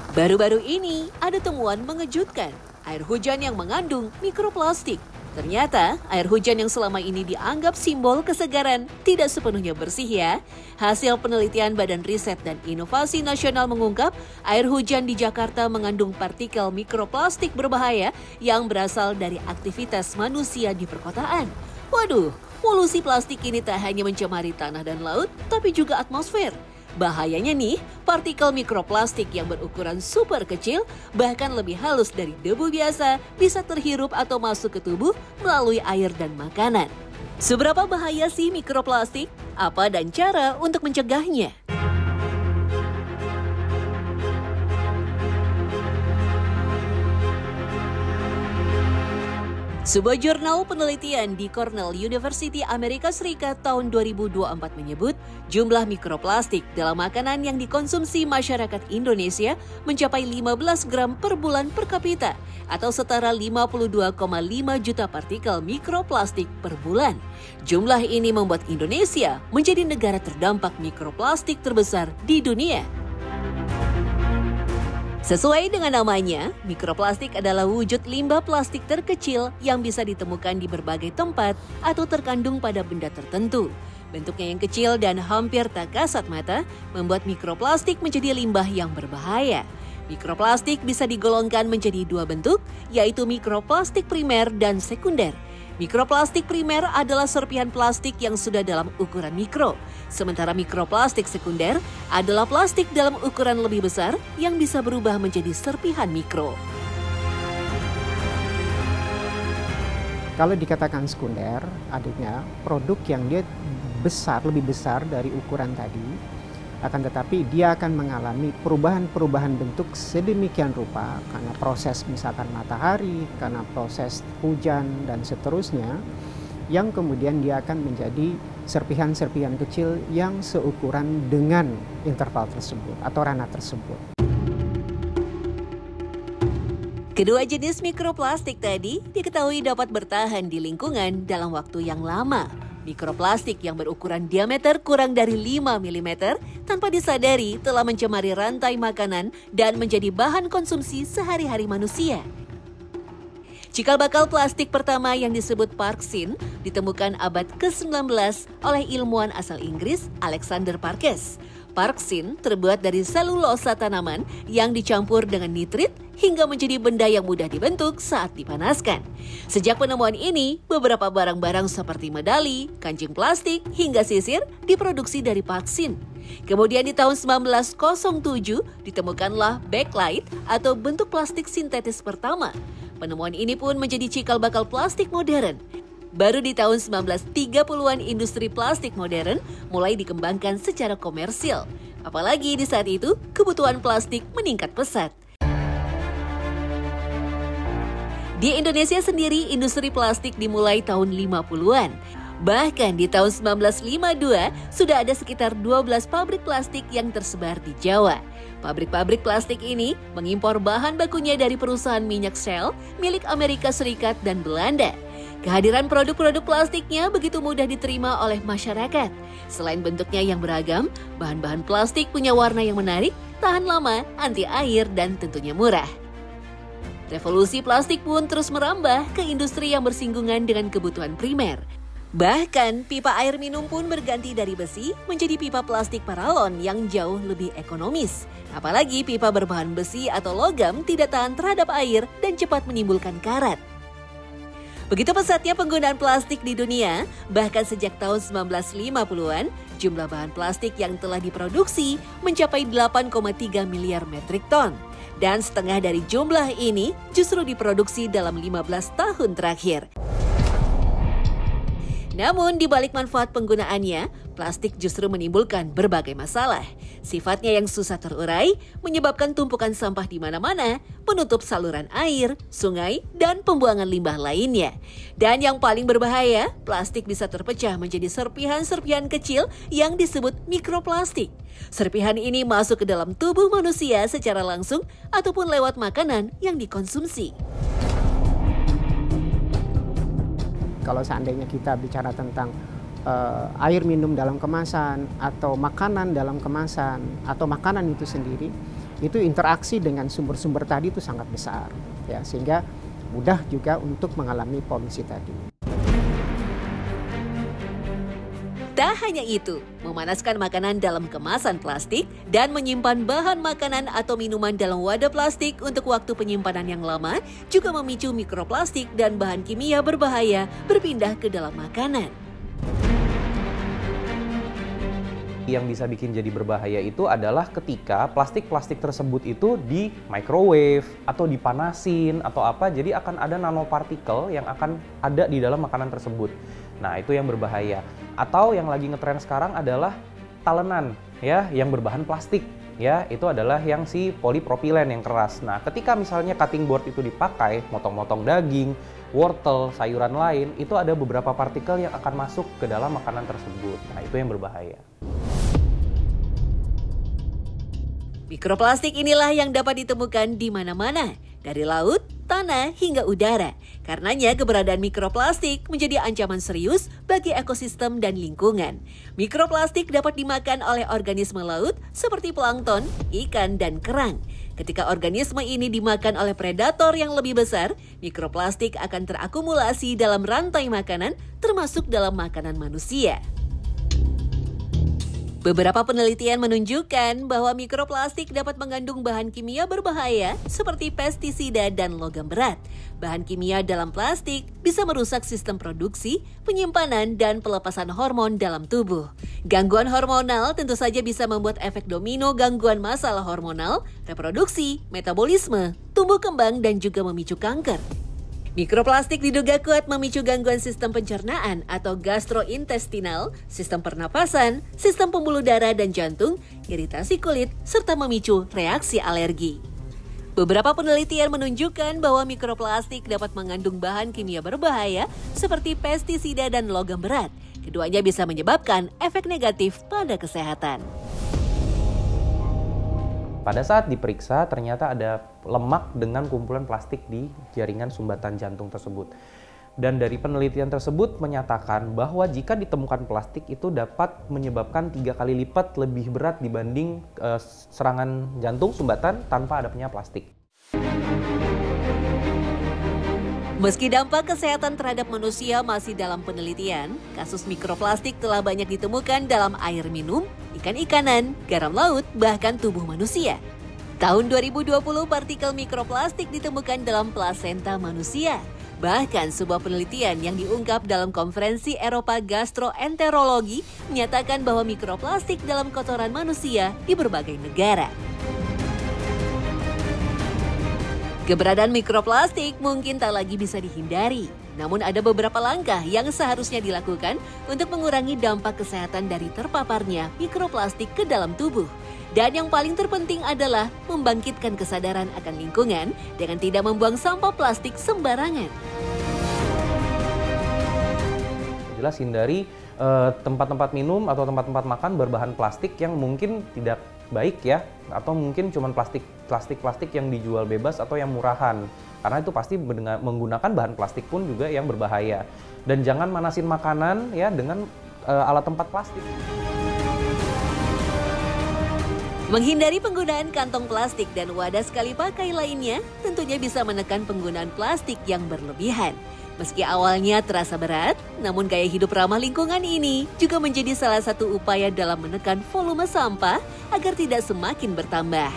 Baru-baru ini ada temuan mengejutkan, air hujan yang mengandung mikroplastik. Ternyata air hujan yang selama ini dianggap simbol kesegaran tidak sepenuhnya bersih ya. Hasil penelitian Badan Riset dan Inovasi Nasional mengungkap air hujan di Jakarta mengandung partikel mikroplastik berbahaya yang berasal dari aktivitas manusia di perkotaan. Waduh, polusi plastik ini tak hanya mencemari tanah dan laut, tapi juga atmosfer. Bahayanya nih, partikel mikroplastik yang berukuran super kecil, bahkan lebih halus dari debu biasa, bisa terhirup atau masuk ke tubuh melalui air dan makanan. Seberapa bahaya sih mikroplastik? Apa dan cara untuk mencegahnya? Sebuah jurnal penelitian di Cornell University Amerika Serikat tahun 2024 menyebut jumlah mikroplastik dalam makanan yang dikonsumsi masyarakat Indonesia mencapai 15 gram per bulan per kapita atau setara 52,5 juta partikel mikroplastik per bulan. Jumlah ini membuat Indonesia menjadi negara terdampak mikroplastik terbesar di dunia. Sesuai dengan namanya, mikroplastik adalah wujud limbah plastik terkecil yang bisa ditemukan di berbagai tempat atau terkandung pada benda tertentu. Bentuknya yang kecil dan hampir tak kasat mata membuat mikroplastik menjadi limbah yang berbahaya. Mikroplastik bisa digolongkan menjadi dua bentuk, yaitu mikroplastik primer dan sekunder. Mikroplastik primer adalah serpihan plastik yang sudah dalam ukuran mikro. Sementara mikroplastik sekunder adalah plastik dalam ukuran lebih besar yang bisa berubah menjadi serpihan mikro. Kalau dikatakan sekunder, adanya produk yang dia besar, lebih besar dari ukuran tadi, akan tetapi dia akan mengalami perubahan-perubahan bentuk sedemikian rupa karena proses misalkan matahari, karena proses hujan dan seterusnya, yang kemudian dia akan menjadi serpihan-serpihan kecil yang seukuran dengan interval tersebut atau ranah tersebut. Kedua jenis mikroplastik tadi diketahui dapat bertahan di lingkungan dalam waktu yang lama. Mikroplastik yang berukuran diameter kurang dari 5 mm tanpa disadari telah mencemari rantai makanan dan menjadi bahan konsumsi sehari-hari manusia. Cikal bakal plastik pertama yang disebut Parksin ditemukan abad ke-19 oleh ilmuwan asal Inggris Alexander Parkes. Parksin terbuat dari selulosa tanaman yang dicampur dengan nitrit hingga menjadi benda yang mudah dibentuk saat dipanaskan. Sejak penemuan ini, beberapa barang-barang seperti medali, kancing plastik, hingga sisir diproduksi dari Parksin. Kemudian di tahun 1907 ditemukanlah bakelite atau bentuk plastik sintetis pertama. Penemuan ini pun menjadi cikal bakal plastik modern. Baru di tahun 1930-an industri plastik modern mulai dikembangkan secara komersil. Apalagi di saat itu kebutuhan plastik meningkat pesat. Di Indonesia sendiri industri plastik dimulai tahun 50-an. Bahkan di tahun 1952 sudah ada sekitar 12 pabrik plastik yang tersebar di Jawa. Pabrik-pabrik plastik ini mengimpor bahan bakunya dari perusahaan minyak Shell milik Amerika Serikat dan Belanda. Kehadiran produk-produk plastiknya begitu mudah diterima oleh masyarakat. Selain bentuknya yang beragam, bahan-bahan plastik punya warna yang menarik, tahan lama, anti air, dan tentunya murah. Revolusi plastik pun terus merambah ke industri yang bersinggungan dengan kebutuhan primer. Bahkan pipa air minum pun berganti dari besi menjadi pipa plastik paralon yang jauh lebih ekonomis. Apalagi pipa berbahan besi atau logam tidak tahan terhadap air dan cepat menimbulkan karat. Begitu pesatnya penggunaan plastik di dunia, bahkan sejak tahun 1950-an, jumlah bahan plastik yang telah diproduksi mencapai 8,3 miliar metrik ton. Dan setengah dari jumlah ini justru diproduksi dalam 15 tahun terakhir. Namun di balik manfaat penggunaannya, plastik justru menimbulkan berbagai masalah. Sifatnya yang susah terurai menyebabkan tumpukan sampah di mana-mana, menutup saluran air, sungai, dan pembuangan limbah lainnya. Dan yang paling berbahaya, plastik bisa terpecah menjadi serpihan-serpihan kecil yang disebut mikroplastik. Serpihan ini masuk ke dalam tubuh manusia secara langsung ataupun lewat makanan yang dikonsumsi. Kalau seandainya kita bicara tentang air minum dalam kemasan atau makanan dalam kemasan atau makanan itu sendiri, itu interaksi dengan sumber-sumber tadi itu sangat besar, ya, sehingga mudah juga untuk mengalami polusi tadi. Tak hanya itu, memanaskan makanan dalam kemasan plastik dan menyimpan bahan makanan atau minuman dalam wadah plastik untuk waktu penyimpanan yang lama juga memicu mikroplastik dan bahan kimia berbahaya berpindah ke dalam makanan. Yang bisa bikin jadi berbahaya itu adalah ketika plastik-plastik tersebut itu di microwave atau dipanasin atau apa, jadi akan ada nanopartikel yang akan ada di dalam makanan tersebut. Nah, itu yang berbahaya. Atau yang lagi ngetren sekarang adalah talenan, ya, yang berbahan plastik, ya, itu adalah yang si polipropilen yang keras. Nah, ketika misalnya cutting board itu dipakai, motong-motong daging, wortel, sayuran lain, itu ada beberapa partikel yang akan masuk ke dalam makanan tersebut. Nah, itu yang berbahaya. Mikroplastik inilah yang dapat ditemukan di mana-mana, dari laut, tanah, hingga udara. Karenanya keberadaan mikroplastik menjadi ancaman serius bagi ekosistem dan lingkungan. Mikroplastik dapat dimakan oleh organisme laut seperti plankton, ikan, dan kerang. Ketika organisme ini dimakan oleh predator yang lebih besar, mikroplastik akan terakumulasi dalam rantai makanan, termasuk dalam makanan manusia. Beberapa penelitian menunjukkan bahwa mikroplastik dapat mengandung bahan kimia berbahaya seperti pestisida dan logam berat. Bahan kimia dalam plastik bisa merusak sistem produksi, penyimpanan, dan pelepasan hormon dalam tubuh. Gangguan hormonal tentu saja bisa membuat efek domino gangguan masalah hormonal, reproduksi, metabolisme, tumbuh kembang, dan juga memicu kanker. Mikroplastik diduga kuat memicu gangguan sistem pencernaan atau gastrointestinal, sistem pernapasan, sistem pembuluh darah dan jantung, iritasi kulit, serta memicu reaksi alergi. Beberapa penelitian menunjukkan bahwa mikroplastik dapat mengandung bahan kimia berbahaya seperti pestisida dan logam berat. Keduanya bisa menyebabkan efek negatif pada kesehatan. Pada saat diperiksa, ternyata ada lemak dengan kumpulan plastik di jaringan sumbatan jantung tersebut. Dan dari penelitian tersebut menyatakan bahwa jika ditemukan plastik itu dapat menyebabkan 3 kali lipat lebih berat dibanding serangan jantung sumbatan tanpa adanya plastik. Meski dampak kesehatan terhadap manusia masih dalam penelitian, kasus mikroplastik telah banyak ditemukan dalam air minum, ikan-ikanan, garam laut, bahkan tubuh manusia. Tahun 2020, partikel mikroplastik ditemukan dalam plasenta manusia. Bahkan sebuah penelitian yang diungkap dalam konferensi Eropa Gastroenterologi menyatakan bahwa mikroplastik dalam kotoran manusia di berbagai negara. Keberadaan mikroplastik mungkin tak lagi bisa dihindari. Namun ada beberapa langkah yang seharusnya dilakukan untuk mengurangi dampak kesehatan dari terpaparnya mikroplastik ke dalam tubuh. Dan yang paling terpenting adalah membangkitkan kesadaran akan lingkungan dengan tidak membuang sampah plastik sembarangan. Jelas hindari tempat-tempat minum atau tempat-tempat makan berbahan plastik yang mungkin tidak baik ya, atau mungkin cuma plastik yang dijual bebas atau yang murahan. Karena itu pasti menggunakan bahan plastik pun juga yang berbahaya. Dan jangan manasin makanan ya dengan alat tempat plastik. Menghindari penggunaan kantong plastik dan wadah sekali pakai lainnya tentunya bisa menekan penggunaan plastik yang berlebihan. Meski awalnya terasa berat, namun gaya hidup ramah lingkungan ini juga menjadi salah satu upaya dalam menekan volume sampah agar tidak semakin bertambah.